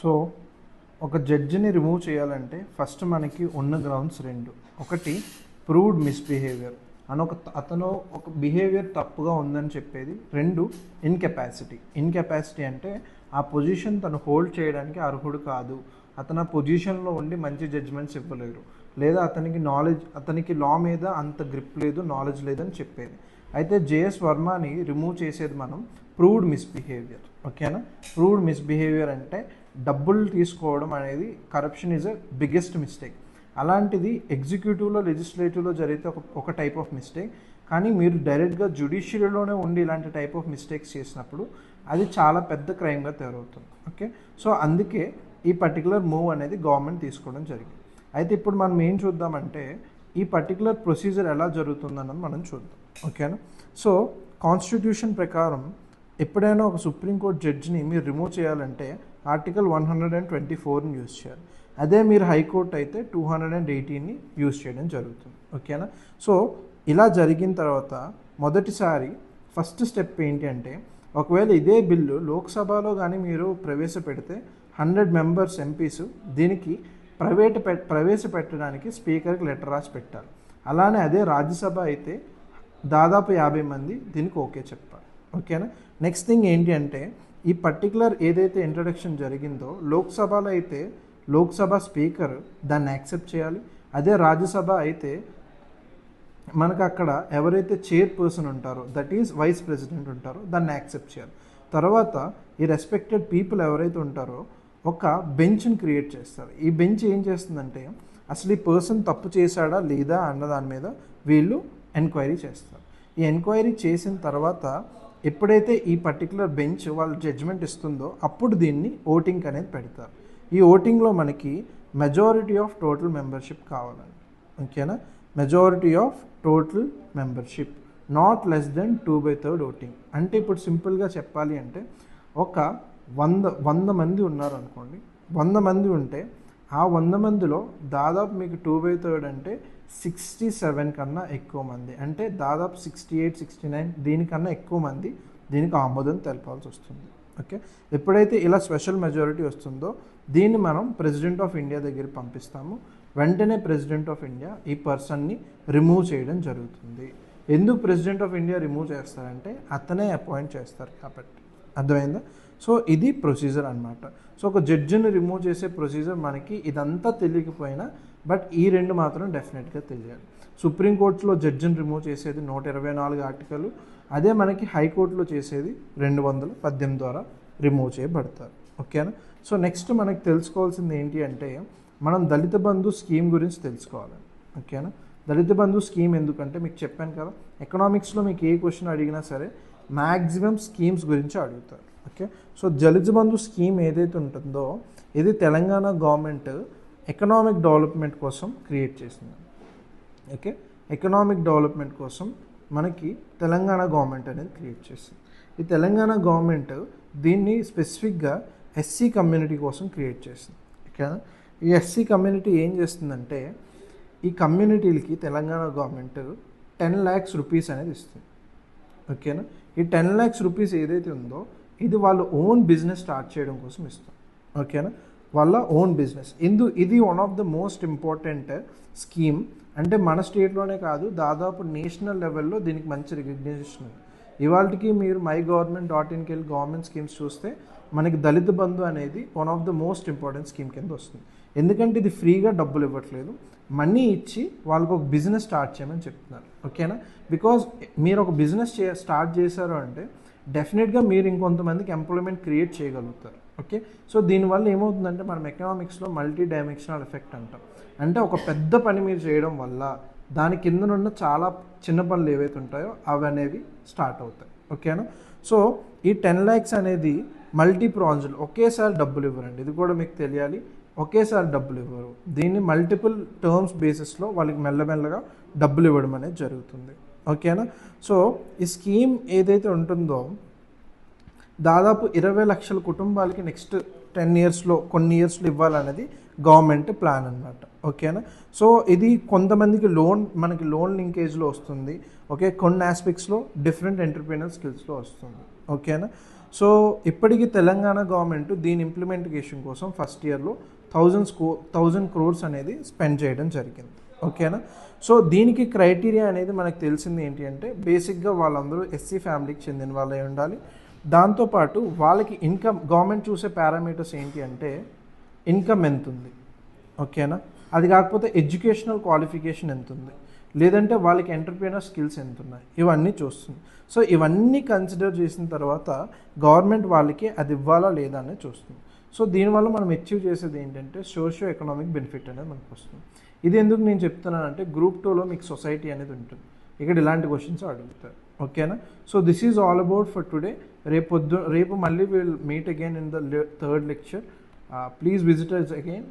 So ఒక జడ్జిని remove చేయాలంటే first మనకి ఉన్న గ్రౌండ్స్ రెండు. ఒకటి ప్రూవ్డ్ మిస్బిహేవియర్ అని అతను ఒక బిహేవియర్ తప్పుగా ఉందని చెప్పేది. రెండు ఇన్కెపాసిటీ అంటే ఆ పొజిషన్ తను హోల్డ్ చేయడానికి అర్హుడు కాదు, అతను ఆ పొజిషన్లో ఉండి మంచి జడ్జ్మెంట్స్ ఇవ్వలేరు, లేదా అతనికి లా మీద అంత గ్రిప్ లేదు, నాలెడ్జ్ లేదని చెప్పేది. అయితే జేఎస్ వర్మని రిమూవ్ చేసేది మనం ప్రూవ్డ్ మిస్బిహేవియర్. ఓకేనా? ప్రూవ్డ్ మిస్బిహేవియర్ అంటే డబ్బులు తీసుకోవడం అనేది corruption is a biggest mistake. అలాంటిది ఎగ్జిక్యూటివ్లో లెజిస్లేటివ్లో జరిగితే ఒక టైప్ ఆఫ్ మిస్టేక్, కానీ మీరు డైరెక్ట్గా జ్యుడిషియరీలోనే ఉండి ఇలాంటి టైప్ ఆఫ్ మిస్టేక్స్ చేసినప్పుడు అది చాలా పెద్ద క్రైమ్గా తయారవుతుంది. ఓకే, సో అందుకే ఈ పర్టికులర్ మూవ్ అనేది గవర్నమెంట్ తీసుకోవడం జరిగింది. అయితే ఇప్పుడు మనం ఏం చూద్దామంటే ఈ పర్టికులర్ ప్రొసీజర్ ఎలా జరుగుతుందన్నది మనం చూద్దాం. ఓకేనా? సో కాన్స్టిట్యూషన్ ప్రకారం ఎప్పుడైనా ఒక సుప్రీంకోర్టు జడ్జిని మీరు రిమూవ్ చేయాలంటే ఆర్టికల్ 124ని యూజ్ చేయాలి. అదే మీరు హైకోర్టు అయితే 218ని యూజ్ చేయడం జరుగుతుంది. ఓకేనా? సో ఇలా జరిగిన తర్వాత మొదటిసారి ఫస్ట్ స్టెప్ ఏంటి అంటే, ఒకవేళ ఇదే బిల్లు లోక్సభలో కానీ మీరు ప్రవేశపెడితే 100 మెంబర్స్ ఎంపీస్ దీనికి ప్రవేశపెట్టడానికి స్పీకర్కి లెటర్ రాసి పెట్టాలి. అలానే అదే రాజ్యసభ అయితే దాదాపు 50 మంది దీనికి ఓకే చెప్పాలి. ఓకేనా? నెక్స్ట్ థింగ్ ఏంటి అంటే, ఈ పర్టికులర్ ఏదైతే ఇంట్రడక్షన్ జరిగిందో లోక్సభలో అయితే లోక్సభ స్పీకర్ దాన్ని యాక్సెప్ట్ చేయాలి. అదే రాజ్యసభ అయితే మనకు అక్కడ ఎవరైతే చైర్పర్సన్ ఉంటారో, దట్ ఈజ్ వైస్ ప్రెసిడెంట్ ఉంటారో, దాన్ని యాక్సెప్ట్ చేయాలి. తర్వాత ఈ రెస్పెక్టెడ్ పీపుల్ ఎవరైతే ఉంటారో ఒక బెంచ్ని క్రియేట్ చేస్తారు. ఈ బెంచ్ ఏం చేస్తుందంటే అసలు ఈ పర్సన్ తప్పు చేశాడా లేదా అన్న దాని మీద వీళ్ళు ఎంక్వైరీ చేస్తారు. ఈ ఎంక్వైరీ చేసిన తర్వాత ఎప్పుడైతే ఈ పర్టికులర్ బెంచ్ వాళ్ళు జడ్జ్మెంట్ ఇస్తుందో అప్పుడు దీన్ని ఓటింగ్ అనేది పెడతారు. ఈ ఓటింగ్లో మనకి మెజారిటీ ఆఫ్ టోటల్ మెంబర్షిప్ కావాలండి. ఓకేనా? Majority of total membership, not less than 2/3 voting. అంటే ఇప్పుడు సింపుల్గా చెప్పాలి అంటే ఒక 100 మంది ఉన్నారు అనుకోండి. 100 మంది ఉంటే ఆ 100 మందిలో దాదాపు మీకు 2/3 అంటే 67 కన్నా ఎక్కువ మంది, అంటే దాదాపు 68, 69 దీనికన్నా ఎక్కువ మంది దీనికి ఆమోదం తెలపాల్సి వస్తుంది. ఓకే, ఎప్పుడైతే ఇలా స్పెషల్ మెజారిటీ వస్తుందో దీన్ని మనం ప్రెసిడెంట్ ఆఫ్ ఇండియా దగ్గర పంపిస్తాము. వెంటనే ప్రెసిడెంట్ ఆఫ్ ఇండియా ఈ పర్సన్ని రిమూవ్ చేయడం జరుగుతుంది. ఎందుకు ప్రెసిడెంట్ ఆఫ్ ఇండియా రిమూవ్ చేస్తారంటే అతనే అపాయింట్ చేస్తారు కాబట్టి. అర్థమైందా? సో ఇది ప్రొసీజర్ అనమాట. సో ఒక జడ్జిని రిమూవ్ చేసే ప్రొసీజర్ మనకి ఇదంతా తెలియకపోయినా బట్ ఈ రెండు మాత్రం డెఫినెట్గా తెలియాలి. సుప్రీంకోర్టులో జడ్జిని రిమూవ్ చేసేది 124 ఆర్టికల్, అదే మనకి హైకోర్టులో చేసేది 218 ద్వారా రిమూవ్ చేయబడతారు. ఓకేనా? సో నెక్స్ట్ మనకి తెలుసుకోవాల్సింది ఏంటి అంటే మనం దళిత బంధు స్కీమ్ గురించి తెలుసుకోవాలి. ఓకేనా? దళిత బంధు స్కీమ్ ఎందుకంటే మీకు చెప్పాను కదా, ఎకనామిక్స్లో మీకు ఏ క్వశ్చన్ అడిగినా సరే మ్యాక్సిమం స్కీమ్స్ గురించి అడుగుతారు. ఓకే, సో దళిత బంధు స్కీమ్ ఏదైతే ఉంటుందో ఇది తెలంగాణ గవర్నమెంట్ ఎకనామిక్ డెవలప్మెంట్ కోసం క్రియేట్ చేసింది. ఓకే, ఎకనామిక్ డెవలప్మెంట్ కోసం మనకి తెలంగాణ గవర్నమెంట్ అనేది క్రియేట్ చేసింది. ఈ తెలంగాణ గవర్నమెంట్ దీన్ని స్పెసిఫిక్గా ఎస్సీ కమ్యూనిటీ కోసం క్రియేట్ చేసింది. ఓకే, ఈ ఎస్సీ కమ్యూనిటీ ఏం చేస్తుందంటే ఈ కమ్యూనిటీలకి తెలంగాణ గవర్నమెంట్ 10 lakhs రూపీస్ అనేది ఇస్తుంది. ఓకేనా? ఈ 10 lakhs రూపీస్ ఏదైతే ఉందో ఇది వాళ్ళు ఓన్ బిజినెస్ స్టార్ట్ చేయడం కోసం ఇస్తాం. ఓకేనా? వాళ్ళ ఓన్ బిజినెస్. ఇది one of the most important scheme. అంటే మన స్టేట్లోనే కాదు దాదాపు నేషనల్ లెవెల్లో దీనికి మంచి రికగ్నిషన్ ఉంది. ఇవాళకి మీరు MyGovernment.inకి వెళ్ళి గవర్నమెంట్ స్కీమ్స్ చూస్తే మనకి దళిత బంధు అనేది one of the most important scheme కింద వస్తుంది. ఎందుకంటే ఇది ఫ్రీగా డబ్బులు ఇవ్వట్లేదు, మనీ ఇచ్చి వాళ్ళకు ఒక బిజినెస్ స్టార్ట్ చేయమని చెప్తున్నారు. ఓకేనా? బికాజ్ మీరు ఒక బిజినెస్ స్టార్ట్ చేశారు అంటే డెఫినెట్గా మీరు ఇంకొంతమందికి ఎంప్లాయ్మెంట్ క్రియేట్ చేయగలుగుతారు. ఓకే, సో దీనివల్ల ఏమవుతుందంటే మనం ఎకనామిక్స్లో మల్టీ డైమెన్షనల్ ఎఫెక్ట్ అంటాం. అంటే ఒక పెద్ద పని మీరు చేయడం వల్ల దాని కిందనున్న చాలా చిన్న పనులు ఏవైతే ఉంటాయో అవి అనేవి స్టార్ట్ అవుతాయి. ఓకేనా? సో ఈ 10 lakhs అనేది మల్టీ ప్రాంజ్లు ఒకేసారి డబ్బులు ఇవ్వరండి, ఇది కూడా మీకు తెలియాలి. ఒకేసారి డబ్బులు ఇవ్వరు, దీన్ని మల్టిపుల్ టర్మ్స్ బేసిస్లో వాళ్ళకి మెల్లమెల్లగా డబ్బులు ఇవ్వడం అనేది జరుగుతుంది. ఓకేనా? సో ఈ స్కీమ్ ఏదైతే ఉంటుందో దాదాపు 20 లక్షల కుటుంబాలకి నెక్స్ట్ 10 yearsలో కొన్ని ఇయర్స్లో ఇవ్వాలనేది గవర్నమెంట్ ప్లాన్ అనమాట. ఓకేనా? సో ఇది కొంతమందికి మనకి లోన్ లింకేజ్లో వస్తుంది. ఓకే, కొన్ని ఆస్పెక్ట్స్లో డిఫరెంట్ ఎంటర్ప్రీనర్ స్కిల్స్లో వస్తుంది. ఓకేనా? సో ఇప్పటికీ తెలంగాణ గవర్నమెంట్ దీని ఇంప్లిమెంటేషన్ కోసం ఫస్ట్ ఇయర్లో 1000 crores అనేది స్పెండ్ చేయడం జరిగింది. ఓకేనా. సో దీనికి క్రైటీరియా అనేది మనకు తెలిసింది ఏంటి అంటే బేసిక్గా వాళ్ళందరూ ఎస్సీ ఫ్యామిలీకి చెందిన వాళ్ళే ఉండాలి. దాంతోపాటు వాళ్ళకి ఇన్కమ్, గవర్నమెంట్ చూసే పారామీటర్స్ ఏంటి అంటే ఇన్కమ్ ఎంత ఉంది, ఓకేనా, అది కాకపోతే ఎడ్యుకేషనల్ క్వాలిఫికేషన్ ఎంత ఉంది, లేదంటే వాళ్ళకి ఎంటర్ప్రీనర్ స్కిల్స్ ఎంత ఉన్నాయి, ఇవన్నీ చూస్తుంది. సో ఇవన్నీ కన్సిడర్ చేసిన తర్వాత గవర్నమెంట్ వాళ్ళకి అది ఇవ్వాలా లేదా అనేది చూస్తుంది. సో దీనివల్ల మనం అచీవ్ చేసేది ఏంటంటే సోషియో ఎకనామిక్ బెనిఫిట్ అనేది మనకు వస్తుంది. ఇది ఎందుకు నేను చెప్తున్నానంటే గ్రూప్ 2లో మీకు సొసైటీ అనేది ఉంటుంది, ఇక్కడ ఇలాంటి క్వశ్చన్స్ అడుగుతారు. ఓకేనా. So this is all about for today. రేపు మళ్ళీ will meet again in the third lecture. Please visit us again.